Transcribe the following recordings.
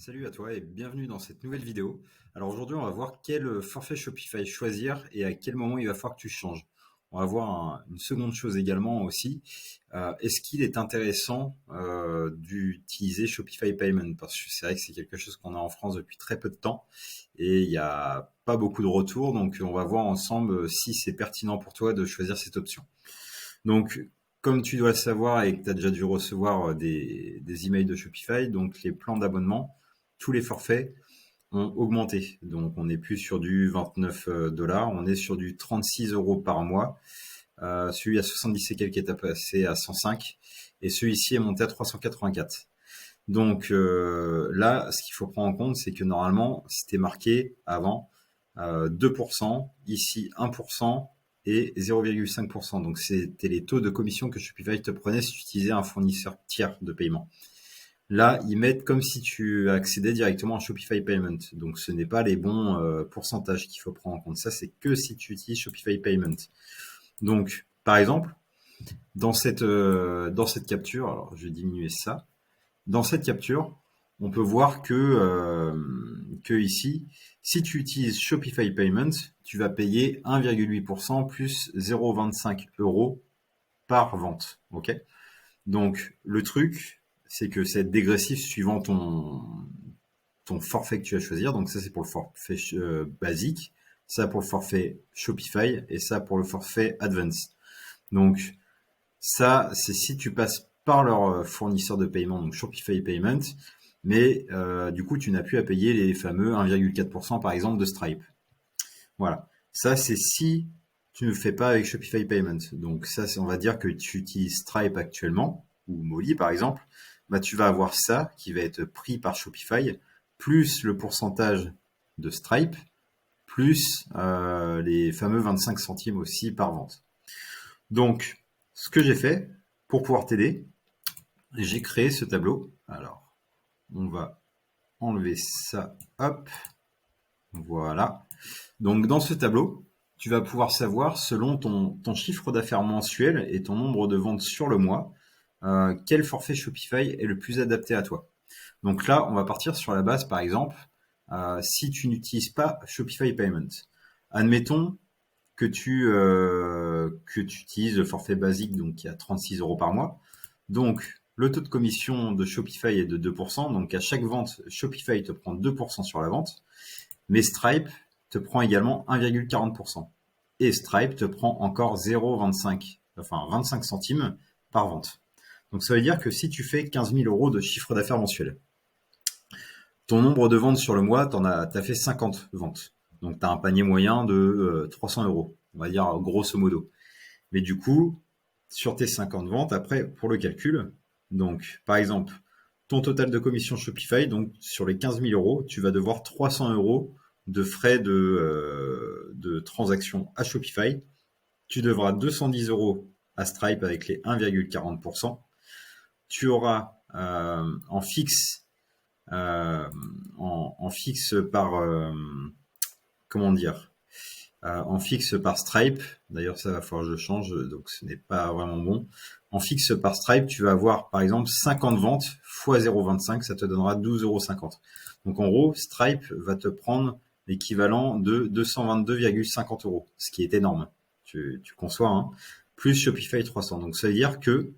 Salut à toi et bienvenue dans cette nouvelle vidéo. Alors aujourd'hui, on va voir quel forfait Shopify choisir et à quel moment il va falloir que tu changes. On va voir une seconde chose également aussi. Est-ce qu'il est intéressant d'utiliser Shopify Payment? Parce que c'est vrai que c'est quelque chose qu'on a en France depuis très peu de temps et il n'y a pas beaucoup de retours. Donc on va voir ensemble si c'est pertinent pour toi de choisir cette option. Donc, comme tu dois le savoir et que tu as déjà dû recevoir des emails de Shopify, donc les plans d'abonnement, tous les forfaits ont augmenté. Donc, on n'est plus sur du 29 dollars, on est sur du 36 euros par mois. Celui à 70 et quelques est passé à 105 et celui-ci est monté à 384. Donc là, ce qu'il faut prendre en compte, c'est que normalement, c'était marqué avant 2%, ici 1% et 0,5%. Donc c'était les taux de commission que Shopify te prenait si tu utilisais un fournisseur tiers de paiement. Là, ils mettent comme si tu accédais directement à Shopify Payment. Donc ce n'est pas les bons pourcentages qu'il faut prendre en compte. Ça, c'est que si tu utilises Shopify Payment. Donc, par exemple, dans cette capture, alors je vais diminuer ça. Dans cette capture, on peut voir que ici, si tu utilises Shopify Payments, tu vas payer 1,8% plus 0,25 euros par vente. Ok. Donc le truc, c'est que c'est dégressif suivant ton forfait que tu vas choisir. Donc ça, c'est pour le forfait basique, ça pour le forfait Shopify et ça pour le forfait Advance. Donc ça, c'est si tu passes par leur fournisseur de paiement, donc Shopify Payment, mais du coup, tu n'as plus à payer les fameux 1,4% par exemple de Stripe. Voilà. Ça, c'est si tu ne fais pas avec Shopify Payment. Donc ça, on va dire que tu utilises Stripe actuellement, ou Molly par exemple, bah, tu vas avoir ça qui va être pris par Shopify, plus le pourcentage de Stripe, plus les fameux 25 centimes aussi par vente. Donc, ce que j'ai fait pour pouvoir t'aider, j'ai créé ce tableau. Alors, on va enlever ça. Hop, voilà. Donc, dans ce tableau, tu vas pouvoir savoir, selon ton chiffre d'affaires mensuel et ton nombre de ventes sur le mois, quel forfait Shopify est le plus adapté à toi. Donc là, on va partir sur la base, par exemple, si tu n'utilises pas Shopify Payment. Admettons que tu utilises le forfait basique, donc qui est à 36 euros par mois. Donc, le taux de commission de Shopify est de 2%. Donc, à chaque vente, Shopify te prend 2% sur la vente. Mais Stripe te prend également 1,40%. Et Stripe te prend encore 0,25, enfin 25 centimes par vente. Donc, ça veut dire que si tu fais 15 000 euros de chiffre d'affaires mensuel, ton nombre de ventes sur le mois, t'as fait 50 ventes. Donc, tu as un panier moyen de 300 euros, on va dire grosso modo. Mais du coup, sur tes 50 ventes, après, pour le calcul, donc, par exemple, ton total de commission Shopify, donc sur les 15 000 euros, tu vas devoir 300 euros de frais de transaction à Shopify. Tu devras 210 euros à Stripe avec les 1,40%. Tu auras en fixe, en fixe par, comment dire, en fixe par Stripe. D'ailleurs, ça va falloir que je change, donc ce n'est pas vraiment bon. En fixe par Stripe, tu vas avoir par exemple 50 ventes fois 0,25, ça te donnera 12,50 €. Donc en gros, Stripe va te prendre l'équivalent de 222,50 euros, ce qui est énorme. Tu conçois, hein, plus Shopify 300. Donc ça veut dire que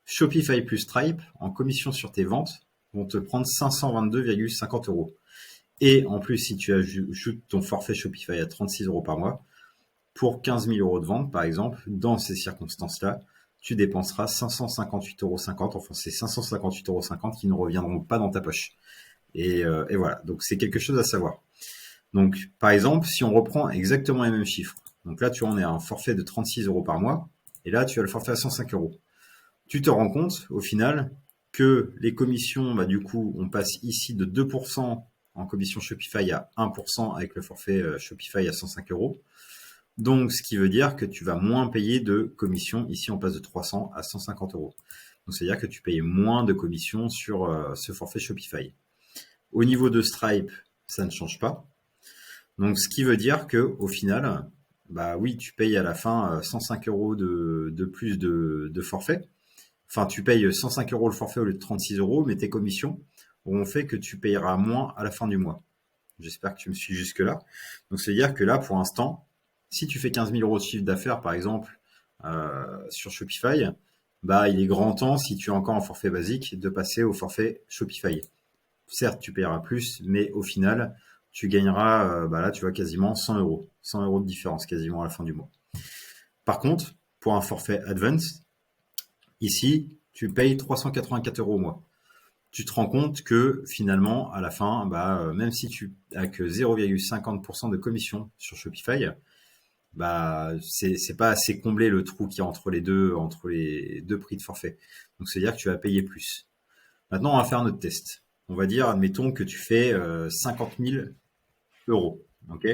Shopify plus Stripe, en commission sur tes ventes, vont te prendre 522,50 euros. Et en plus, si tu ajoutes ton forfait Shopify à 36 euros par mois, pour 15 000 euros de vente, par exemple, dans ces circonstances-là, tu dépenseras 558,50 euros. Enfin, c'est 558,50 euros qui ne reviendront pas dans ta poche. Et voilà. Donc, c'est quelque chose à savoir. Donc, par exemple, si on reprend exactement les mêmes chiffres, donc là, tu en es à un forfait de 36 euros par mois, et là, tu as le forfait à 105 euros. Tu te rends compte, au final, que les commissions, bah, du coup, on passe ici de 2% en commission Shopify à 1% avec le forfait Shopify à 105 euros. Donc, ce qui veut dire que tu vas moins payer de commission. Ici, on passe de 300 à 150 euros. Donc, c'est-à-dire que tu payes moins de commission sur ce forfait Shopify. Au niveau de Stripe, ça ne change pas. Donc, ce qui veut dire que au final, bah oui, tu payes à la fin 105 euros de plus de forfait. Enfin, tu payes 105 euros le forfait au lieu de 36 euros, mais tes commissions, auront fait que tu payeras moins à la fin du mois. J'espère que tu me suis jusque-là. Donc, c'est-à-dire que là, pour l'instant, si tu fais 15 000 euros de chiffre d'affaires, par exemple, sur Shopify, bah, il est grand temps, si tu es encore en forfait basique, de passer au forfait Shopify. Certes, tu payeras plus, mais au final, tu gagneras, bah là, tu vois, quasiment 100 euros. 100 euros de différence quasiment à la fin du mois. Par contre, pour un forfait Advance, ici, tu payes 384 euros au mois. Tu te rends compte que finalement, à la fin, bah, même si tu as que 0,50% de commission sur Shopify, bah, c'est pas assez comblé le trou qui est entre les deux prix de forfait. Donc, c'est-à-dire que tu vas payer plus. Maintenant, on va faire notre test. On va dire, admettons que tu fais 50 000 euros. Ok.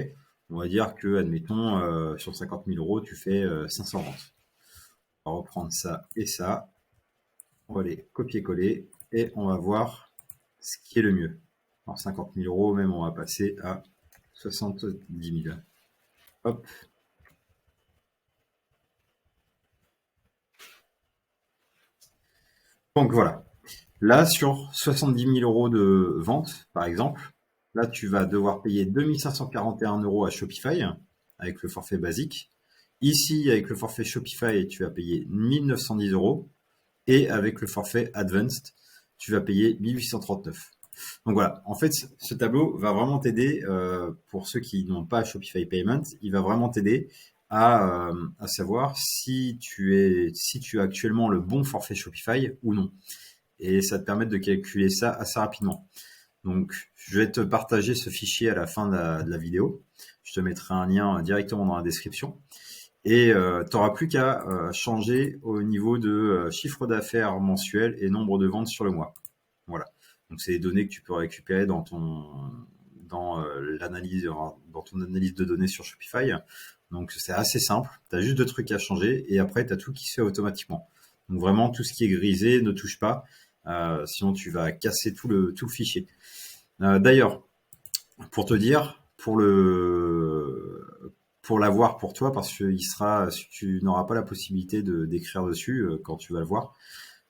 On va dire que, admettons, sur 50 000 euros, tu fais 500 ventes. On va reprendre ça et ça. On va les copier-coller et on va voir ce qui est le mieux. Alors 50 000 euros, même on va passer à 70 000. Hop. Donc voilà. Là, sur 70 000 euros de vente, par exemple, là, tu vas devoir payer 2541 euros à Shopify avec le forfait basique. Ici, avec le forfait Shopify, tu vas payer 1910 euros. Et avec le forfait Advanced, tu vas payer 1839. Donc voilà, en fait, ce tableau va vraiment t'aider, pour ceux qui n'ont pas Shopify Payment, il va vraiment t'aider à savoir si tu as actuellement le bon forfait Shopify ou non. Et ça te permet de calculer ça assez rapidement. Donc, je vais te partager ce fichier à la fin de la vidéo. Je te mettrai un lien directement dans la description. Et tu n'auras plus qu'à changer au niveau de chiffre d'affaires mensuel et nombre de ventes sur le mois. Voilà. Donc, c'est des données que tu peux récupérer dans l'analyse, dans ton analyse de données sur Shopify. Donc, c'est assez simple. Tu as juste deux trucs à changer et après, tu as tout qui se fait automatiquement. Donc, vraiment, tout ce qui est grisé, ne touche pas. Sinon, tu vas casser tout le fichier. D'ailleurs, pour te dire, pour l'avoir pour toi, parce que tu n'auras pas la possibilité d'écrire dessus quand tu vas le voir.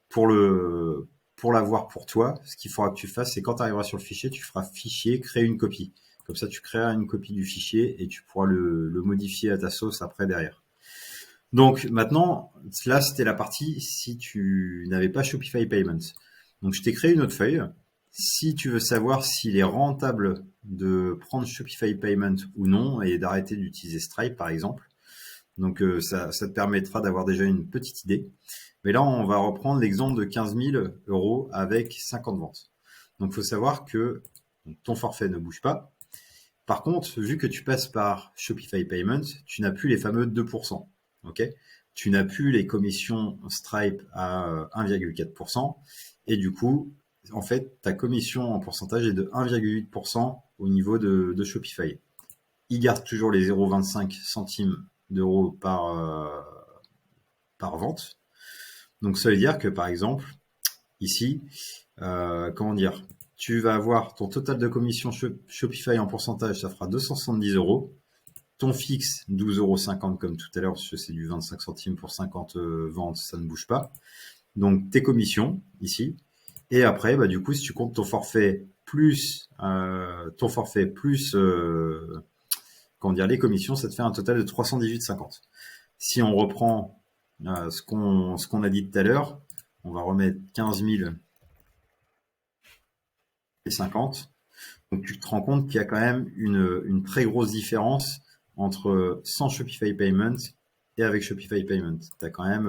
Pour l'avoir pour toi, ce qu'il faudra que tu fasses, c'est quand tu arriveras sur le fichier, tu feras fichier, créer une copie. Comme ça, tu créeras une copie du fichier et tu pourras le modifier à ta sauce après derrière. Donc maintenant, là, c'était la partie si tu n'avais pas Shopify Payments. Donc je t'ai créé une autre feuille. Si tu veux savoir s'il est rentable de prendre Shopify Payment ou non et d'arrêter d'utiliser Stripe par exemple. Donc ça te permettra d'avoir déjà une petite idée. Mais là, on va reprendre l'exemple de 15 000 euros avec 50 ventes. Donc il faut savoir que ton forfait ne bouge pas. Par contre, vu que tu passes par Shopify Payment, tu n'as plus les fameux 2%. Ok, tu n'as plus les commissions Stripe à 1,4%. Et du coup, en fait, ta commission en pourcentage est de 1,8% au niveau de Shopify. Il garde toujours les 0,25 centimes d'euros par vente. Donc, ça veut dire que, par exemple, ici, comment dire, tu vas avoir ton total de commission Shopify en pourcentage, ça fera 270 euros. Ton fixe, 12,50 € comme tout à l'heure, parce que c'est du 25 centimes pour 50 ventes, ça ne bouge pas. Donc, tes commissions, ici. Et après, bah, du coup, si tu comptes ton forfait plus, comment dire, les commissions, ça te fait un total de 318,50. Si on reprend ce qu'on a dit tout à l'heure, on va remettre 15 000 et 50. Donc, tu te rends compte qu'il y a quand même une très grosse différence entre sans Shopify Payment et avec Shopify Payment. Tu as quand même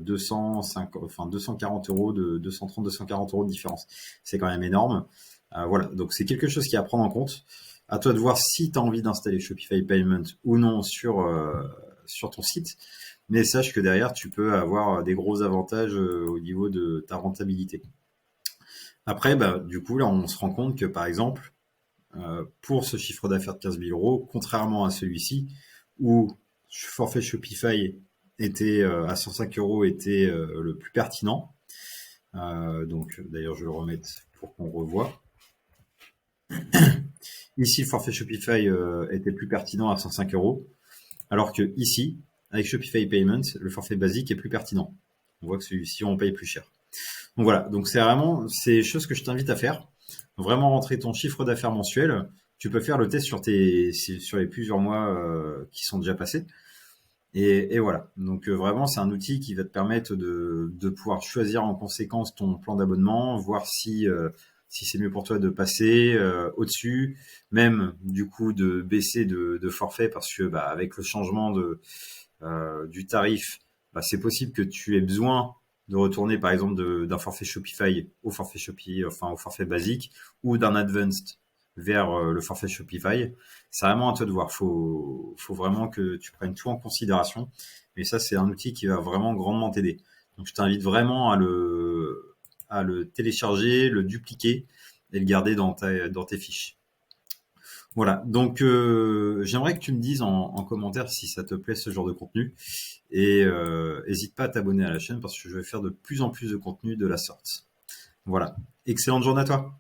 240 euros 240 euros de différence. C'est quand même énorme. Voilà, donc c'est quelque chose qui est à prendre en compte. À toi de voir si tu as envie d'installer Shopify Payment ou non sur ton site. Mais sache que derrière, tu peux avoir des gros avantages au niveau de ta rentabilité. Après, bah, du coup, là, on se rend compte que, par exemple, pour ce chiffre d'affaires de 15 000 euros, contrairement à celui-ci, où forfait Shopify était à 105 euros était le plus pertinent. Donc, d'ailleurs, je le remette pour qu'on revoie. Ici, le forfait Shopify était plus pertinent à 105 euros, alors que ici, avec Shopify Payments, le forfait basique est plus pertinent. On voit que celui-ci, on paye plus cher. Donc voilà, donc c'est vraiment ces choses que je t'invite à faire. Vraiment rentrer ton chiffre d'affaires mensuel. Tu peux faire le test sur les plusieurs mois qui sont déjà passés. Et voilà. Donc vraiment, c'est un outil qui va te permettre de pouvoir choisir en conséquence ton plan d'abonnement, voir si c'est mieux pour toi de passer au-dessus, même du coup de baisser de forfait parce que bah, avec le changement du tarif, bah, c'est possible que tu aies besoin de retourner par exemple d'un forfait Shopify au forfait Shopify, enfin au forfait basique, ou d'un advanced vers le forfait Shopify. C'est vraiment à toi de voir. Faut vraiment que tu prennes tout en considération. Mais ça, c'est un outil qui va vraiment grandement t'aider. Donc, je t'invite vraiment à le télécharger, le dupliquer et le garder dans tes fiches. Voilà. Donc, j'aimerais que tu me dises en commentaire si ça te plaît ce genre de contenu. Et n'hésite pas à t'abonner à la chaîne parce que je vais faire de plus en plus de contenu de la sorte. Voilà. Excellente journée à toi.